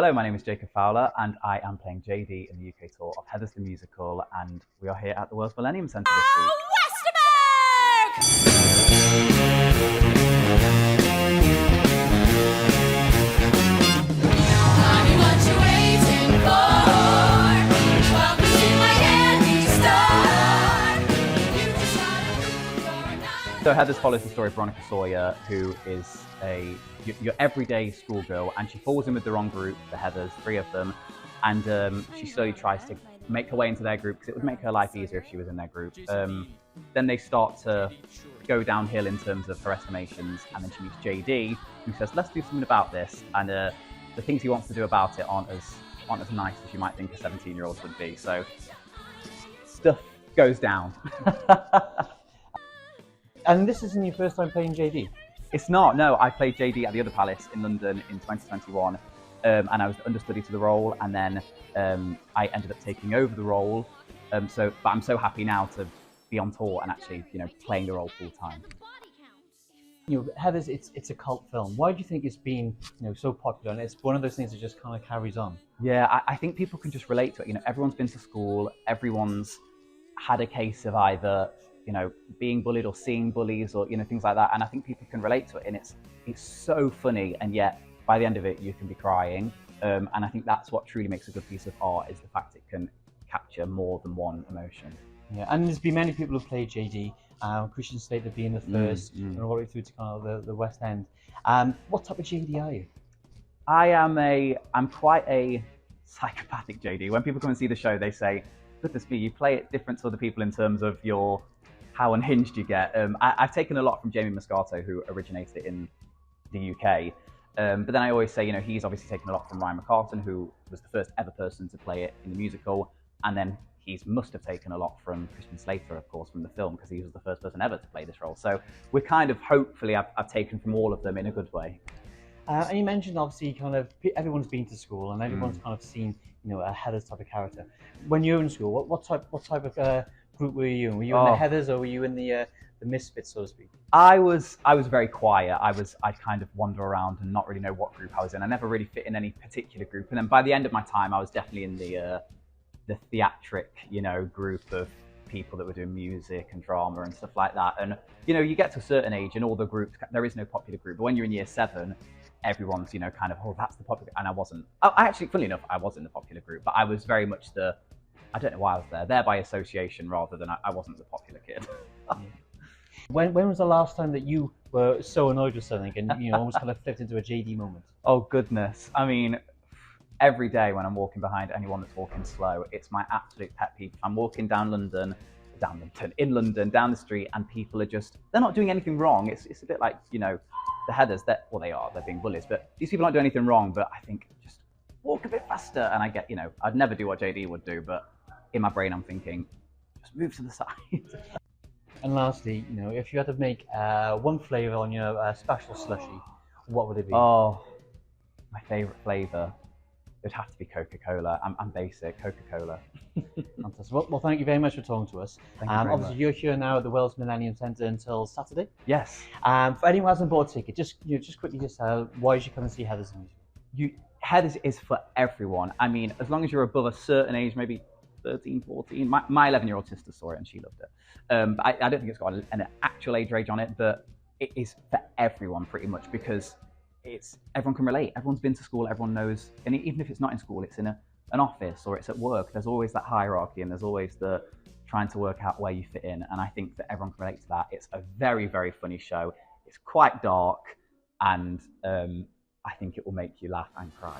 Hello, my name is Jacob Fowler and I am playing JD in the UK tour of Heathers the Musical, and we are here at the Wales Millennium Centre this week. So Heathers follows the story of Veronica Sawyer, who is your everyday schoolgirl, and she falls in with the wrong group, the Heathers, 3 of them, and she slowly tries to make her way into their group because it would make her life easier if she was in their group. Then they start to go downhill in terms of her estimations, and then she meets JD, who says, let's do something about this, and the things he wants to do about it aren't as nice as you might think a 17-year-old would be, so stuff goes down. And this isn't your first time playing JD? It's not, no. I played JD at the Other Palace in London in 2021, and I was the understudy to the role, and then I ended up taking over the role. But I'm so happy now to be on tour and actually, playing the role full time. Heathers, it's a cult film. Why do you think it's been, so popular? And it's one of those things that just kind of carries on. Yeah, I think people can just relate to it. Everyone's been to school, everyone's had a case of either being bullied or seeing bullies or, things like that. And I think people can relate to it. And it's so funny. And yet by the end of it, you can be crying. And I think that's what truly makes a good piece of art, is the fact it can capture more than one emotion. Yeah, and there's been many people who've played JD, Christian Slater being the first, and all the way through to kind of the West End. What type of JD are you? I'm quite a psychopathic JD. When people come and see the show, they say, goodness me, you play it different to other people in terms of how unhinged you get. I've taken a lot from Jamie Moscato, who originated it in the UK. But then I always say, he's obviously taken a lot from Ryan McCartan, who was the first ever person to play it in the musical. And then he must have taken a lot from Christian Slater, of course, from the film, because he was the first person ever to play this role. So we're kind of, hopefully, I've taken from all of them in a good way. And you mentioned, obviously, kind of everyone's been to school and everyone's kind of seen, a Heathers type of character. When you were in school, what type of group were you in? Were you in the Heathers, or were you in the misfits, so to speak? I was very quiet. I'd kind of wander around and not really know what group I was in. I never really fit in any particular group. And then by the end of my time, I was definitely in the theatric, group of people that were doing music and drama and stuff like that. And you get to a certain age, and all the groups, there is no popular group. But when you're in year 7, everyone's kind of, that's the popular. And I wasn't. I actually, funnily enough, I was in the popular group, but I was very much I don't know why I was there by association rather than I wasn't the popular kid. When was the last time that you were so annoyed with something and almost kind of flipped into a JD moment? Oh goodness, I mean, every day when I'm walking behind anyone that's walking slow, it's my absolute pet peeve. I'm walking in London, down the street, and people are they're not doing anything wrong. It's a bit like, the Heathers, they're being bullies, but these people aren't doing anything wrong, but I think just walk a bit faster. And I get, I'd never do what JD would do, but in my brain I'm thinking, just move to the side. And lastly, if you had to make one flavour on your special slushy, what would it be? Oh, my favourite flavour. It'd have to be Coca-Cola. I'm basic, Coca-Cola. Fantastic. Well, thank you very much for talking to us. Thank you very obviously, much. You're here now at the Wales Millennium Centre until Saturday. Yes. For anyone who hasn't bought a ticket, just quickly why you should come and see Heathers the musical. Heathers is for everyone. I mean, as long as you're above a certain age, maybe 13, 14. My 11-year-old sister saw it and she loved it. But I don't think it's got an actual age range on it, but it is for everyone pretty much, because everyone can relate. Everyone's been to school, everyone knows, and even if it's not in school, it's in an office or it's at work, there's always that hierarchy and there's always the trying to work out where you fit in. And I think that everyone can relate to that. It's a very, very funny show. It's quite dark, and I think it will make you laugh and cry.